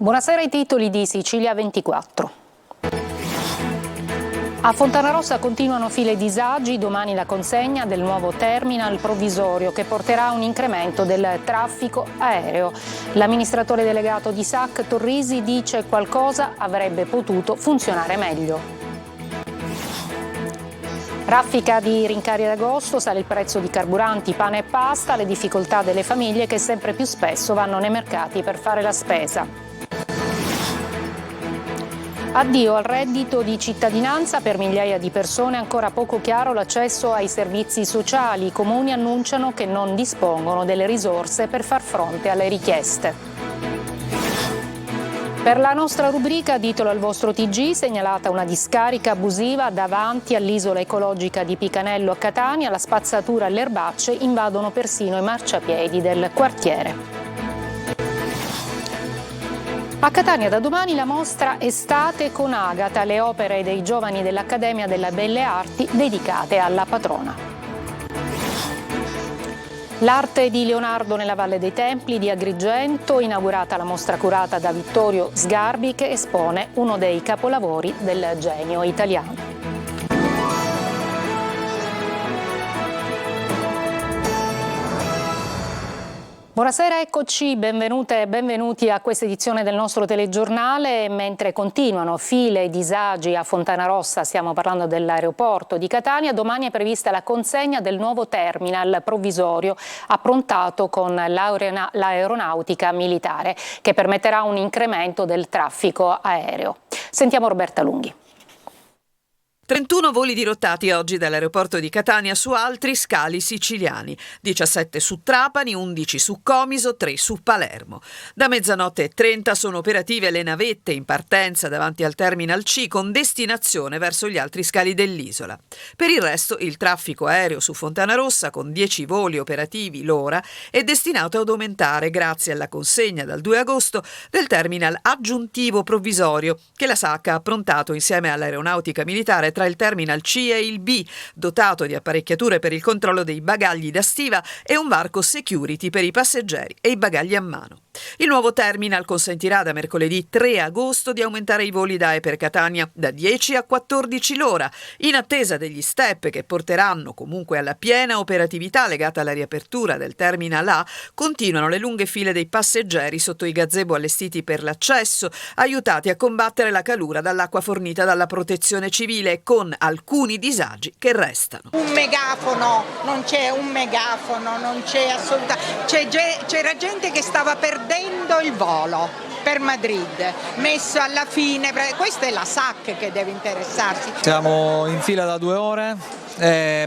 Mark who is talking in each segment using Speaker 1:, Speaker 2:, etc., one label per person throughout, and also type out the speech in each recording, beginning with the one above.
Speaker 1: Buonasera, ai titoli di Sicilia 24. A Fontanarossa continuano file disagi, domani la consegna del nuovo terminal provvisorio che porterà a un incremento del traffico aereo. L'amministratore delegato di SAC, Torrisi, dice qualcosa avrebbe potuto funzionare meglio. Raffica di rincari ad agosto, sale il prezzo di carburanti, pane e pasta, le difficoltà delle famiglie che sempre più spesso vanno nei mercati per fare la spesa. Addio al reddito di cittadinanza per migliaia di persone, ancora poco chiaro l'accesso ai servizi sociali. I comuni annunciano che non dispongono delle risorse per far fronte alle richieste. Per la nostra rubrica Ditelo al vostro TG, segnalata una discarica abusiva davanti all'isola ecologica di Picanello a Catania, la spazzatura e le erbacce invadono persino i marciapiedi del quartiere. A Catania da domani la mostra Estate con Agata, le opere dei giovani dell'Accademia delle Belle Arti dedicate alla patrona. L'arte di Leonardo nella Valle dei Templi di Agrigento, inaugurata la mostra curata da Vittorio Sgarbi che espone uno dei capolavori del genio italiano. Buonasera, eccoci, benvenute e benvenuti a questa edizione del nostro telegiornale. Mentre continuano file e disagi a Fontanarossa, stiamo parlando dell'aeroporto di Catania, domani è prevista la consegna del nuovo terminal provvisorio approntato con l'aeronautica militare, che permetterà un incremento del traffico aereo. Sentiamo Roberta Lunghi.
Speaker 2: 31 voli dirottati oggi dall'aeroporto di Catania su altri scali siciliani, 17 su Trapani, 11 su Comiso, 3 su Palermo. Da 00:30 sono operative le navette in partenza davanti al Terminal C con destinazione verso gli altri scali dell'isola. Per il resto il traffico aereo su Fontanarossa, con 10 voli operativi l'ora, è destinato ad aumentare grazie alla consegna dal 2 agosto del terminal aggiuntivo provvisorio che la SAC ha approntato insieme all'aeronautica militare tra il Terminal C e il B, dotato di apparecchiature per il controllo dei bagagli da stiva e un varco security per i passeggeri e i bagagli a mano. Il nuovo terminal consentirà da mercoledì 3 agosto di aumentare i voli da e per Catania da 10 a 14 l'ora, in attesa degli step che porteranno comunque alla piena operatività legata alla riapertura del Terminal A. Continuano le lunghe file dei passeggeri sotto i gazebo allestiti per l'accesso, aiutati a combattere la calura dall'acqua fornita dalla Protezione Civile, con alcuni disagi che restano.
Speaker 3: Un megafono, non c'è un megafono, non c'è assolutamente. C'era gente che stava perdendo il volo per Madrid, messo alla fine. Questa è la SAC che deve interessarsi.
Speaker 4: Siamo in fila da 2 ore,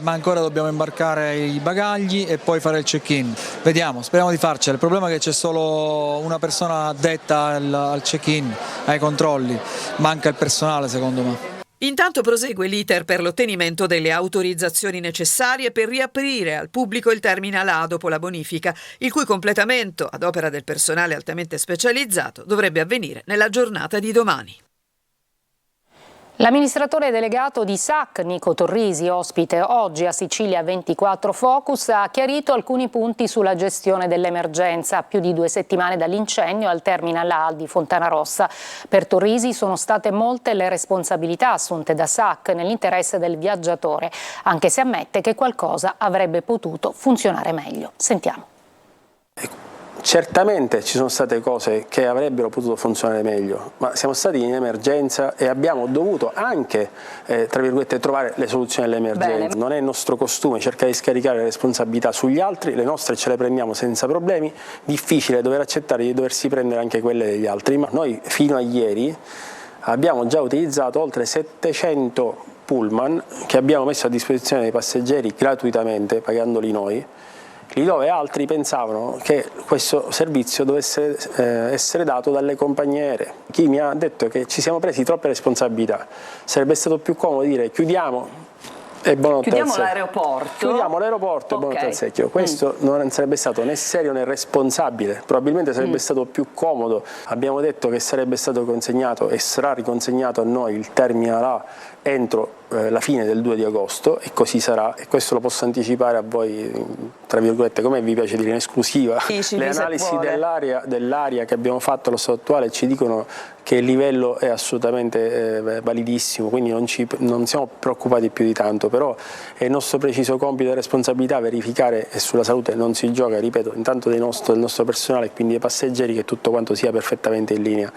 Speaker 4: ma ancora dobbiamo imbarcare i bagagli e poi fare il check-in. Vediamo, speriamo di farcela. Il problema è che c'è solo una persona addetta al check-in, ai controlli, manca il personale secondo me.
Speaker 2: Intanto prosegue l'iter per l'ottenimento delle autorizzazioni necessarie per riaprire al pubblico il Terminal A dopo la bonifica, il cui completamento, ad opera del personale altamente specializzato, dovrebbe avvenire nella giornata di domani.
Speaker 1: L'amministratore delegato di SAC, Nico Torrisi, ospite oggi a Sicilia 24 Focus, ha chiarito alcuni punti sulla gestione dell'emergenza a più di 2 settimane dall'incendio al Terminal A di Fontanarossa. Per Torrisi sono state molte le responsabilità assunte da SAC nell'interesse del viaggiatore, anche se ammette che qualcosa avrebbe potuto funzionare meglio. Sentiamo.
Speaker 5: Certamente ci sono state cose che avrebbero potuto funzionare meglio, ma siamo stati in emergenza e abbiamo dovuto anche, tra virgolette, trovare le soluzioni all'emergenza.
Speaker 1: Bene.
Speaker 5: Non è il nostro costume cercare di scaricare le responsabilità sugli altri, le nostre ce le prendiamo senza problemi, difficile dover accettare di doversi prendere anche quelle degli altri, ma noi fino a ieri abbiamo già utilizzato oltre 700 pullman che abbiamo messo a disposizione dei passeggeri gratuitamente, pagandoli noi, lì dove altri pensavano che questo servizio dovesse essere dato dalle compagnie aeree. Chi mi ha detto che ci siamo presi troppe responsabilità, sarebbe stato più comodo dire chiudiamo e buonanotte al secchio. Chiudiamo l'aeroporto e buonanotte al secchio. Questo non sarebbe stato né serio né responsabile, probabilmente sarebbe stato più comodo. Abbiamo detto che sarebbe stato consegnato e sarà riconsegnato a noi il Terminal A entro la fine del 2 di agosto e così sarà, e questo lo posso anticipare a voi, tra virgolette, come vi piace dire, in esclusiva. Le analisi dell'area che abbiamo fatto allo stato attuale ci dicono che il livello è assolutamente validissimo, quindi non siamo preoccupati più di tanto, però è il nostro preciso compito e responsabilità verificare, e sulla salute non si gioca, ripeto, intanto del nostro personale e quindi dei passeggeri, che tutto quanto sia perfettamente in linea.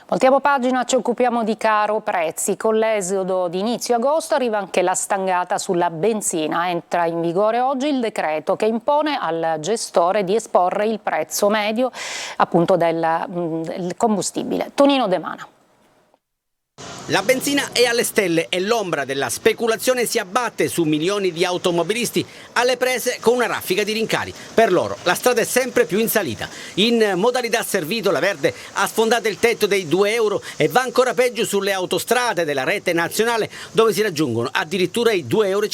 Speaker 1: Voltiamo pagina, ci occupiamo di caro prezzi. Con l'esodo di inizio agosto arriva anche la stangata sulla benzina. Entra in vigore oggi il decreto che impone al gestore di esporre il prezzo medio appunto del combustibile. Tonino De Mana.
Speaker 6: La benzina è alle stelle e l'ombra della speculazione si abbatte su milioni di automobilisti alle prese con una raffica di rincari. Per loro la strada è sempre più in salita. In modalità servito la Verde ha sfondato il tetto dei 2 euro e va ancora peggio sulle autostrade della rete nazionale, dove si raggiungono addirittura i 2,50 euro.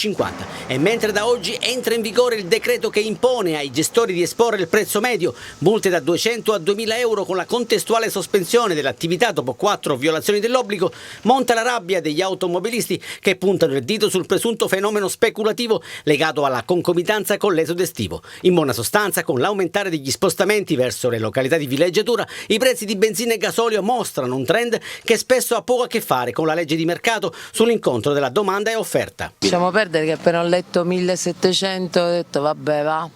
Speaker 6: E mentre da oggi entra in vigore il decreto che impone ai gestori di esporre il prezzo medio, multe da 200 a 2000 euro con la contestuale sospensione dell'attività dopo 4 violazioni dell'obbligo, monta la rabbia degli automobilisti che puntano il dito sul presunto fenomeno speculativo legato alla concomitanza con l'esodo estivo. In buona sostanza, con l'aumentare degli spostamenti verso le località di villeggiatura, i prezzi di benzina e gasolio mostrano un trend che spesso ha poco a che fare con la legge di mercato sull'incontro della domanda e offerta.
Speaker 7: Lasciamo perdere che appena ho letto 1700 ho detto vabbè va,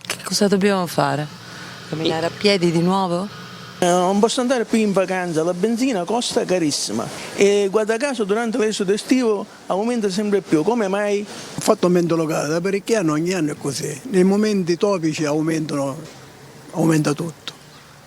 Speaker 7: che cosa dobbiamo fare? Camminare a piedi di nuovo?
Speaker 8: Non posso andare più in vacanza, la benzina costa carissima e guarda caso durante l'esodo estivo aumenta sempre più. Come mai?
Speaker 9: Ho fatto un mente locale, da parecchi anni, ogni anno è così. Nei momenti topici aumenta tutto.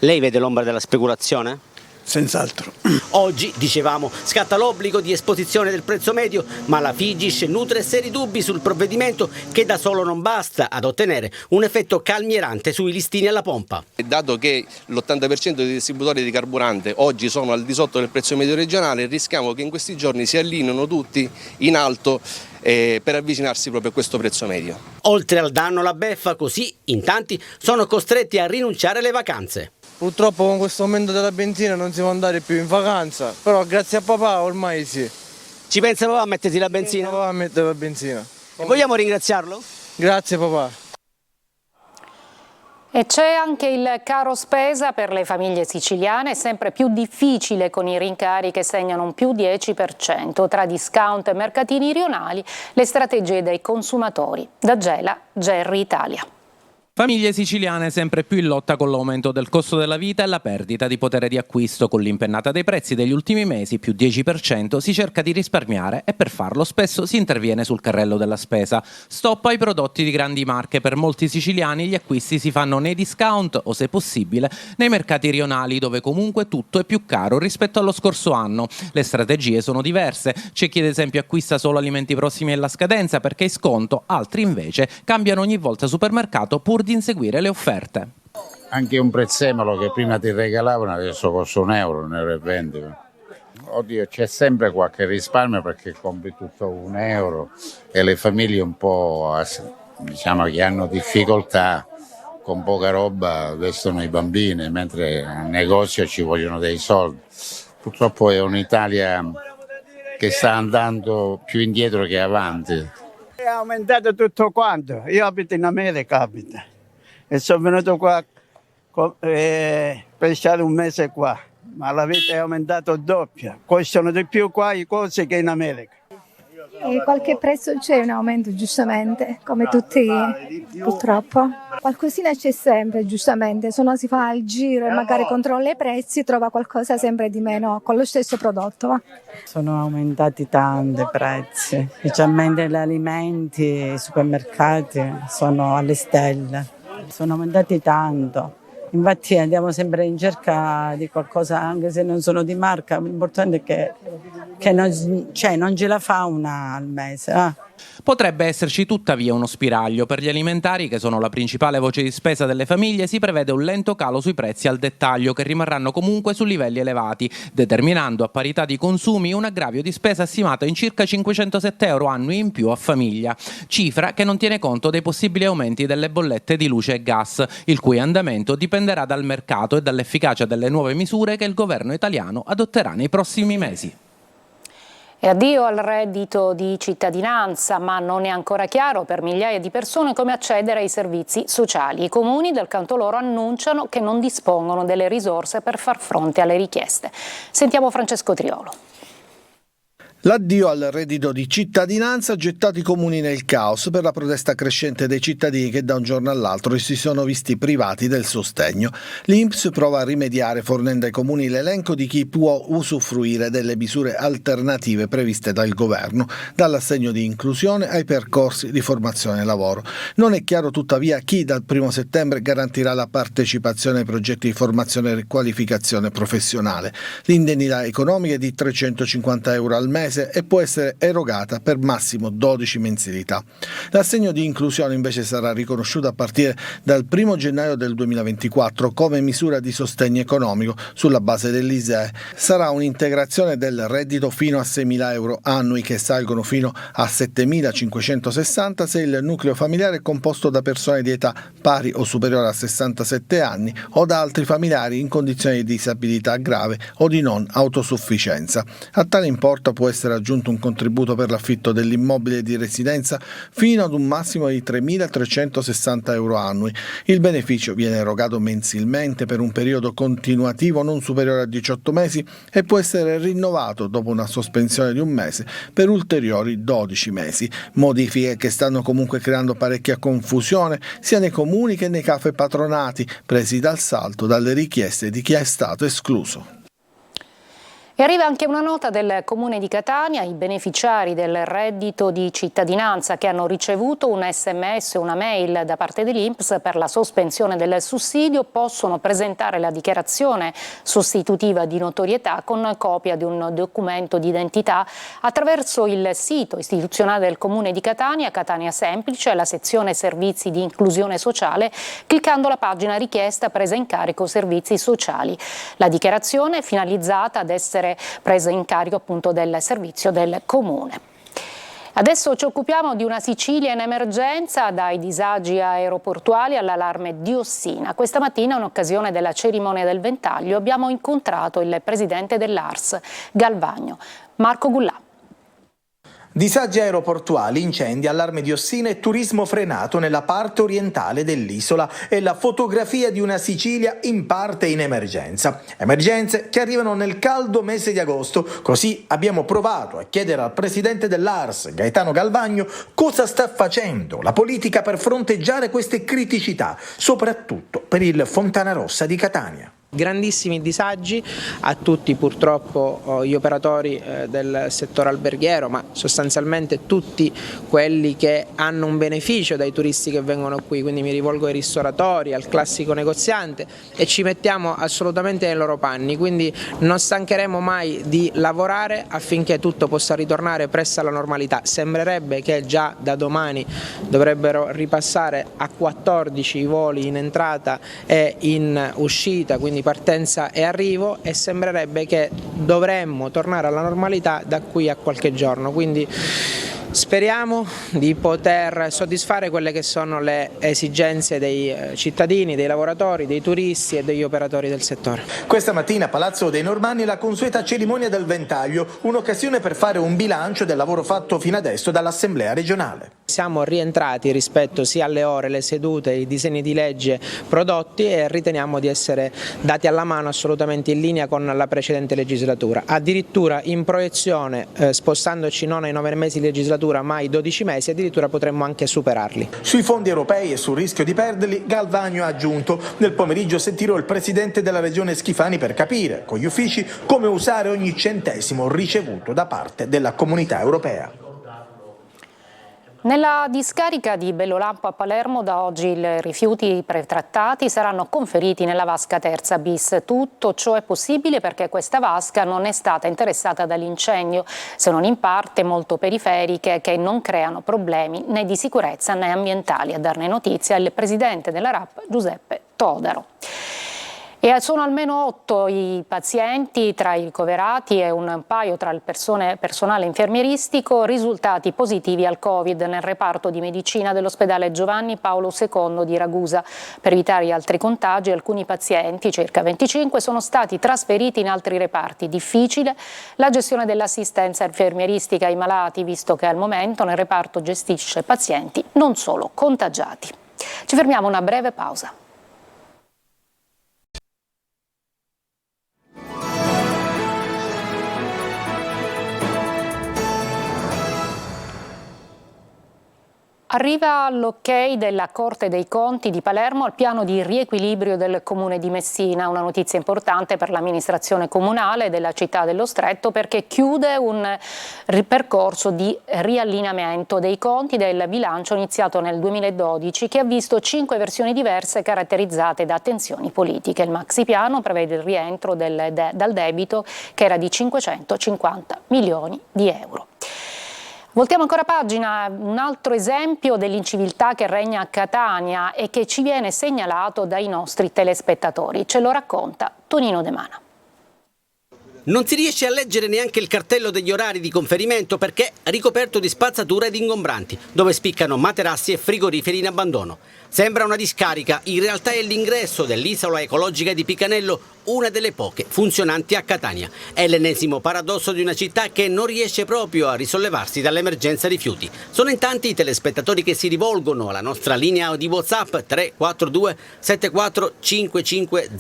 Speaker 6: Lei vede l'ombra della speculazione?
Speaker 9: Senz'altro.
Speaker 6: Oggi, dicevamo, scatta l'obbligo di esposizione del prezzo medio, ma la Figis nutre seri dubbi sul provvedimento che da solo non basta ad ottenere un effetto calmierante sui listini alla pompa.
Speaker 10: Dato che l'80% dei distributori di carburante oggi sono al di sotto del prezzo medio regionale, rischiamo che in questi giorni si allineino tutti in alto per avvicinarsi proprio a questo prezzo medio.
Speaker 6: Oltre al danno alla beffa, così in tanti sono costretti a rinunciare alle vacanze.
Speaker 11: Purtroppo con questo aumento della benzina non si può andare più in vacanza, però grazie a papà ormai sì.
Speaker 6: Ci pensa papà a mettersi la benzina?
Speaker 11: Papà a mettere la benzina.
Speaker 6: E vogliamo ringraziarlo?
Speaker 11: Grazie papà.
Speaker 1: E c'è anche il caro spesa per le famiglie siciliane, sempre più difficile con i rincari che segnano un più 10%. Tra discount e mercatini rionali, le strategie dei consumatori. Da Gela, Gerry Italia.
Speaker 12: Famiglie siciliane sempre più in lotta con l'aumento del costo della vita e la perdita di potere di acquisto. Con l'impennata dei prezzi degli ultimi mesi, più 10%, si cerca di risparmiare e per farlo spesso si interviene sul carrello della spesa. Stop ai prodotti di grandi marche. Per molti siciliani gli acquisti si fanno nei discount o, se possibile, nei mercati rionali, dove comunque tutto è più caro rispetto allo scorso anno. Le strategie sono diverse. C'è chi ad esempio acquista solo alimenti prossimi alla scadenza perché è sconto, altri invece cambiano ogni volta supermercato pur di inseguire le offerte.
Speaker 13: Anche un prezzemolo che prima ti regalavano adesso costa €1,20 €. Oddio, c'è sempre qualche risparmio perché compri tutto €1 e le famiglie un po' diciamo che hanno difficoltà con poca roba vestono i bambini, mentre al negozio ci vogliono dei soldi. Purtroppo è un'Italia che sta andando più indietro che avanti.
Speaker 14: È aumentato tutto quanto. Io abito in America e sono venuto qua per stare un mese qua, ma la vita è aumentata doppia. Costano di più qua i cose che in America.
Speaker 15: E qualche prezzo c'è un aumento giustamente, come tutti purtroppo. Qualcosina c'è sempre giustamente, se uno si fa il giro e magari controlla i prezzi trova qualcosa sempre di meno con lo stesso prodotto. Va.
Speaker 16: Sono aumentati tanti i prezzi, specialmente gli alimenti, i supermercati sono alle stelle, sono aumentati tanto. Infatti andiamo sempre in cerca di qualcosa, anche se non sono di marca, l'importante è che non ce la fa una al mese.
Speaker 12: Potrebbe esserci tuttavia uno spiraglio. Per gli alimentari, che sono la principale voce di spesa delle famiglie, si prevede un lento calo sui prezzi al dettaglio, che rimarranno comunque su livelli elevati, determinando a parità di consumi un aggravio di spesa stimato in circa €507 annui in più a famiglia, cifra che non tiene conto dei possibili aumenti delle bollette di luce e gas, il cui andamento dipenderà dal mercato e dall'efficacia delle nuove misure che il governo italiano adotterà nei prossimi mesi.
Speaker 1: E addio al reddito di cittadinanza, ma non è ancora chiaro per migliaia di persone come accedere ai servizi sociali. I comuni dal canto loro annunciano che non dispongono delle risorse per far fronte alle richieste. Sentiamo Francesco Triolo.
Speaker 17: L'addio al reddito di cittadinanza ha gettato i comuni nel caos per la protesta crescente dei cittadini che da un giorno all'altro si sono visti privati del sostegno. L'INPS prova a rimediare fornendo ai comuni l'elenco di chi può usufruire delle misure alternative previste dal governo, dall'assegno di inclusione ai percorsi di formazione e lavoro. Non è chiaro tuttavia chi dal 1 settembre garantirà la partecipazione ai progetti di formazione e qualificazione professionale. L'indennità economica è di 350 euro al mese e può essere erogata per massimo 12 mensilità. L'assegno di inclusione invece sarà riconosciuto a partire dal 1 gennaio del 2024 come misura di sostegno economico sulla base dell'ISEE. Sarà un'integrazione del reddito fino a 6.000 euro annui che salgono fino a 7.560 se il nucleo familiare è composto da persone di età pari o superiore a 67 anni o da altri familiari in condizioni di disabilità grave o di non autosufficienza. A tale importo può essere aggiunto un contributo per l'affitto dell'immobile di residenza fino ad un massimo di 3.360 euro annui. Il beneficio viene erogato mensilmente per un periodo continuativo non superiore a 18 mesi e può essere rinnovato dopo una sospensione di un mese per ulteriori 12 mesi. Modifiche che stanno comunque creando parecchia confusione sia nei comuni che nei cafe patronati, presi dal salto dalle richieste di chi è stato escluso.
Speaker 1: E arriva anche una nota del Comune di Catania, i beneficiari del reddito di cittadinanza che hanno ricevuto un SMS o una mail da parte dell'INPS per la sospensione del sussidio possono presentare la dichiarazione sostitutiva di notorietà con copia di un documento di identità attraverso il sito istituzionale del Comune di Catania, Catania Semplice, la sezione servizi di inclusione sociale, cliccando la pagina richiesta presa in carico servizi sociali. La dichiarazione è finalizzata ad essere presa in carico appunto del servizio del Comune. Adesso ci occupiamo di una Sicilia in emergenza, dai disagi aeroportuali all'allarme diossina. Questa mattina, in occasione della cerimonia del ventaglio, abbiamo incontrato il presidente dell'ARS, Galvagno, Marco Gullà.
Speaker 18: Disagi aeroportuali, incendi, allarme diossina e turismo frenato nella parte orientale dell'isola e la fotografia di una Sicilia in parte in emergenza. Emergenze che arrivano nel caldo mese di agosto, così abbiamo provato a chiedere al presidente dell'ARS, Gaetano Galvagno, cosa sta facendo la politica per fronteggiare queste criticità, soprattutto per il Fontanarossa di Catania.
Speaker 19: Grandissimi disagi a tutti purtroppo gli operatori del settore alberghiero, ma sostanzialmente tutti quelli che hanno un beneficio dai turisti che vengono qui, quindi mi rivolgo ai ristoratori, al classico negoziante e ci mettiamo assolutamente nei loro panni, quindi non stancheremo mai di lavorare affinché tutto possa ritornare presto alla normalità. Sembrerebbe che già da domani dovrebbero ripassare a 14 i voli in entrata e in uscita, quindi partenza e arrivo, e sembrerebbe che dovremmo tornare alla normalità da qui a qualche giorno, quindi speriamo di poter soddisfare quelle che sono le esigenze dei cittadini, dei lavoratori, dei turisti e degli operatori del settore.
Speaker 18: Questa mattina a Palazzo dei Normanni la consueta cerimonia del ventaglio, un'occasione per fare un bilancio del lavoro fatto fino adesso dall'Assemblea regionale.
Speaker 19: Siamo rientrati rispetto sia alle ore, le sedute, i disegni di legge prodotti e riteniamo di essere dati alla mano assolutamente in linea con la precedente legislatura. Addirittura in proiezione, spostandoci non ai 9 mesi di legislatura ma ai 12 mesi, addirittura potremmo anche superarli.
Speaker 18: Sui fondi europei e sul rischio di perderli, Galvagno ha aggiunto: nel pomeriggio sentirò il presidente della regione Schifani per capire con gli uffici come usare ogni centesimo ricevuto da parte della comunità europea.
Speaker 1: Nella discarica di Bellolampo a Palermo da oggi i rifiuti pretrattati saranno conferiti nella vasca terza bis. Tutto ciò è possibile perché questa vasca non è stata interessata dall'incendio, se non in parte molto periferiche che non creano problemi né di sicurezza né ambientali. A darne notizia il presidente della RAP Giuseppe Todaro. E sono almeno 8 i pazienti tra i ricoverati e un paio tra il personale infermieristico risultati positivi al Covid nel reparto di medicina dell'ospedale Giovanni Paolo II di Ragusa. Per evitare altri contagi, alcuni pazienti, circa 25, sono stati trasferiti in altri reparti. Difficile la gestione dell'assistenza infermieristica ai malati, visto che al momento nel reparto gestisce pazienti non solo contagiati. Ci fermiamo una breve pausa. Arriva l'ok della Corte dei Conti di Palermo al piano di riequilibrio del Comune di Messina, una notizia importante per l'amministrazione comunale della città dello Stretto perché chiude un percorso di riallineamento dei conti del bilancio iniziato nel 2012 che ha visto 5 versioni diverse caratterizzate da tensioni politiche. Il maxipiano prevede il rientro dal debito che era di 550 milioni di euro. Voltiamo ancora pagina, un altro esempio dell'inciviltà che regna a Catania e che ci viene segnalato dai nostri telespettatori. Ce lo racconta Tonino De Mana.
Speaker 6: Non si riesce a leggere neanche il cartello degli orari di conferimento perché è ricoperto di spazzatura ed ingombranti, dove spiccano materassi e frigoriferi in abbandono. Sembra una discarica, in realtà è l'ingresso dell'isola ecologica di Picanello, una delle poche funzionanti a Catania. È l'ennesimo paradosso di una città che non riesce proprio a risollevarsi dall'emergenza rifiuti. Sono in tanti i telespettatori che si rivolgono alla nostra linea di WhatsApp 342 74 55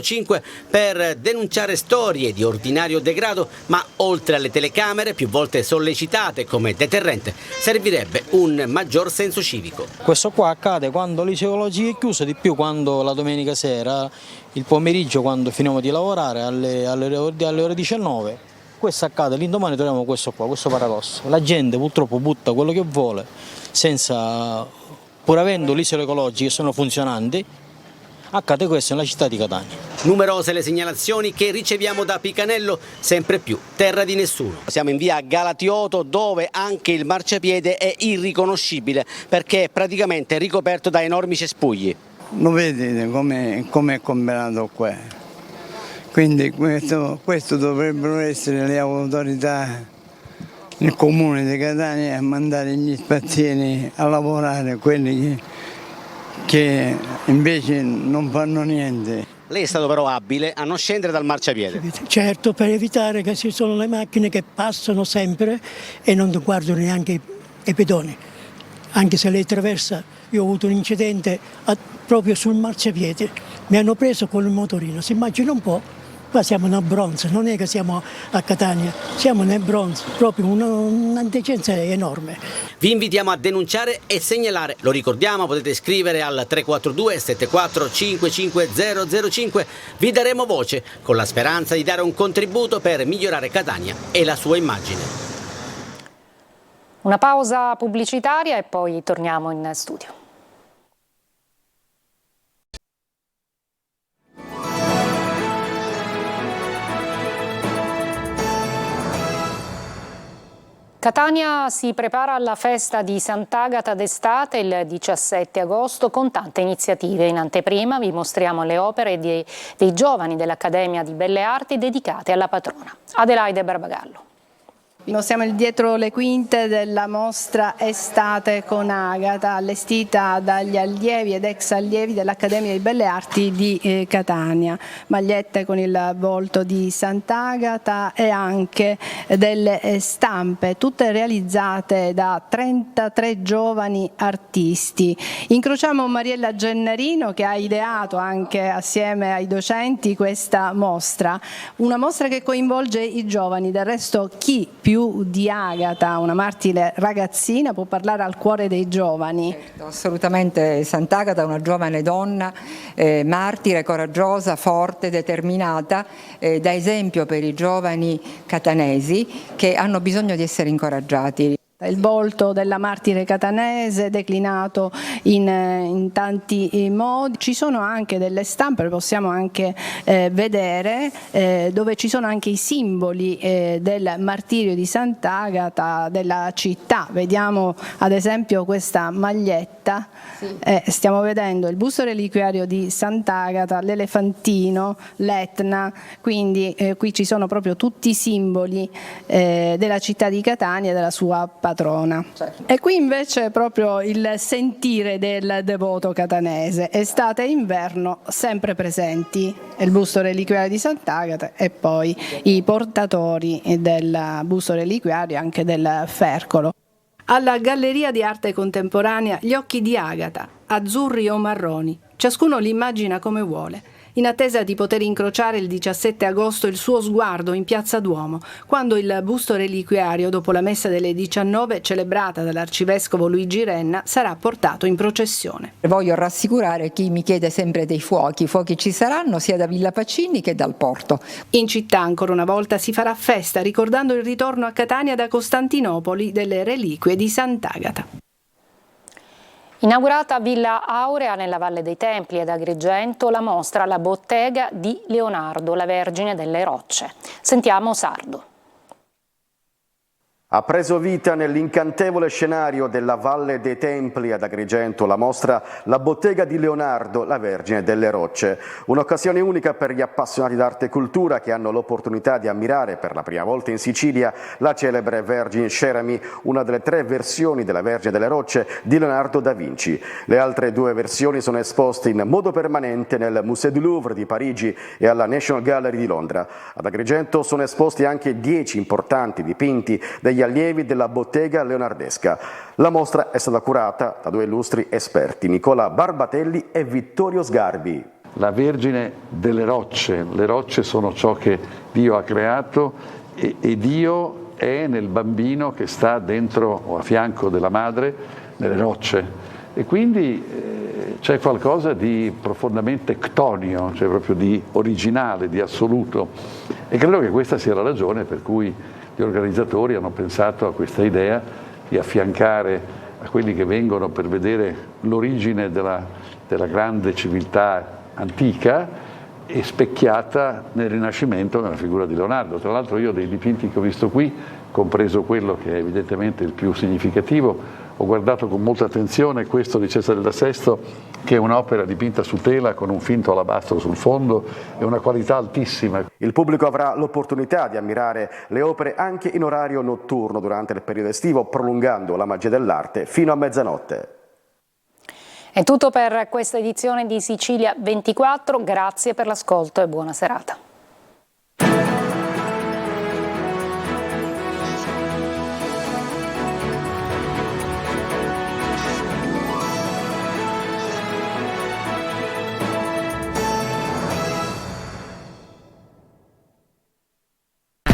Speaker 6: 005 per denunciare storie di ordinario degrado, ma oltre alle telecamere più volte sollecitate come deterrente servirebbe un maggior senso civico.
Speaker 20: Questo qua accade quando l'isologia è chiusa, di più quando la domenica sera, il pomeriggio quando finiamo di lavorare alle ore 19, questo accade, l'indomani troviamo questo qua, questo paradosso. La gente purtroppo butta quello che vuole, senza, pur avendo le isole ecologiche che sono funzionanti, accade questo nella città di Catania.
Speaker 6: Numerose le segnalazioni che riceviamo da Picanello, sempre più terra di nessuno. Siamo in via Galatioto dove anche il marciapiede è irriconoscibile perché è praticamente ricoperto da enormi cespugli.
Speaker 14: Non vedete come è combinato qua. Quindi questo dovrebbero essere le autorità del comune di Catania a mandare gli spazzini a lavorare, quelli che invece non fanno niente.
Speaker 6: Lei è stato però abile a non scendere dal marciapiede.
Speaker 21: Certo, per evitare che ci sono le macchine che passano sempre e non guardano neanche i pedoni. Anche se lei attraversa, io ho avuto un incidente proprio sul marciapiede, mi hanno preso con il motorino, si immagina un po'. Qua siamo nel Bronzo, non è che siamo a Catania, siamo nel Bronzo, proprio un'indecenza enorme.
Speaker 6: Vi invitiamo a denunciare e segnalare, lo ricordiamo, potete scrivere al 342 74 55 005, vi daremo voce con la speranza di dare un contributo per migliorare Catania e la sua immagine.
Speaker 1: Una pausa pubblicitaria e poi torniamo in studio. Catania si prepara alla festa di Sant'Agata d'estate il 17 agosto con tante iniziative. In anteprima vi mostriamo le opere dei giovani dell'Accademia di Belle Arti dedicate alla patrona. Adelaide Barbagallo.
Speaker 22: Siamo dietro le quinte della mostra Estate con Agata, allestita dagli allievi ed ex allievi dell'Accademia di Belle Arti di Catania. Magliette con il volto di Sant'Agata e anche delle stampe, tutte realizzate da 33 giovani artisti. Incrociamo Mariella Gennarino che ha ideato anche assieme ai docenti questa mostra, una mostra che coinvolge i giovani, del resto chi più di Agata, una martire ragazzina, può parlare al cuore dei giovani.
Speaker 23: Certo, assolutamente, Sant'Agata è una giovane donna, martire, coraggiosa, forte, determinata, da esempio per i giovani catanesi che hanno bisogno di essere incoraggiati.
Speaker 22: Il volto della martire catanese declinato in tanti modi. Ci sono anche delle stampe, le possiamo anche vedere, dove ci sono anche i simboli del martirio di Sant'Agata della città. Vediamo ad esempio questa maglietta, stiamo vedendo il busto reliquiario di Sant'Agata, l'elefantino, l'Etna, quindi qui ci sono proprio tutti i simboli della città di Catania e della sua patrona. E qui invece proprio il sentire del devoto catanese, estate e inverno sempre presenti, il busto reliquiario di Sant'Agata e poi i portatori del busto reliquiario anche del fercolo. Alla Galleria di Arte Contemporanea gli occhi di Agata, azzurri o marroni, ciascuno li immagina come vuole, in attesa di poter incrociare il 17 agosto il suo sguardo in Piazza Duomo, quando il busto reliquiario, dopo la messa delle 19, celebrata dall'arcivescovo Luigi Renna, sarà portato in processione.
Speaker 23: Voglio rassicurare chi mi chiede sempre dei fuochi. I fuochi ci saranno sia da Villa Pacini che dal porto.
Speaker 22: In città ancora una volta si farà festa ricordando il ritorno a Catania da Costantinopoli delle reliquie di Sant'Agata.
Speaker 1: Inaugurata a Villa Aurea nella Valle dei Templi ad Agrigento la mostra La bottega di Leonardo, la Vergine delle Rocce. Sentiamo Sardo.
Speaker 2: Ha preso vita nell'incantevole scenario della Valle dei Templi ad Agrigento la mostra La bottega di Leonardo, la Vergine delle Rocce. Un'occasione unica per gli appassionati d'arte e cultura che hanno l'opportunità di ammirare per la prima volta in Sicilia la celebre Vergine Cerami, una delle 3 versioni della Vergine delle Rocce di Leonardo da Vinci. Le altre 2 versioni sono esposte in modo permanente nel Musée du Louvre di Parigi e alla National Gallery di Londra. Ad Agrigento sono esposti anche 10 importanti dipinti degli allievi della bottega leonardesca. La mostra è stata curata da 2 illustri esperti, Nicola Barbatelli e Vittorio Sgarbi.
Speaker 3: La Vergine delle Rocce, le rocce sono ciò che Dio ha creato e Dio è nel bambino che sta dentro o a fianco della madre nelle rocce e quindi c'è qualcosa di profondamente ctonio, cioè proprio di originale, di assoluto e credo che questa sia la ragione per cui gli organizzatori hanno pensato a questa idea di affiancare a quelli che vengono per vedere l'origine della grande civiltà antica e specchiata nel Rinascimento nella figura di Leonardo. Tra l'altro io dei dipinti che ho visto qui, compreso quello che è evidentemente il più significativo, ho guardato con molta attenzione questo di Cesare da Sesto, che è un'opera dipinta su tela con un finto alabastro sul fondo e una qualità altissima.
Speaker 2: Il pubblico avrà l'opportunità di ammirare le opere anche in orario notturno durante il periodo estivo, prolungando la magia dell'arte fino a mezzanotte.
Speaker 1: È tutto per questa edizione di Sicilia 24, grazie per l'ascolto e buona serata.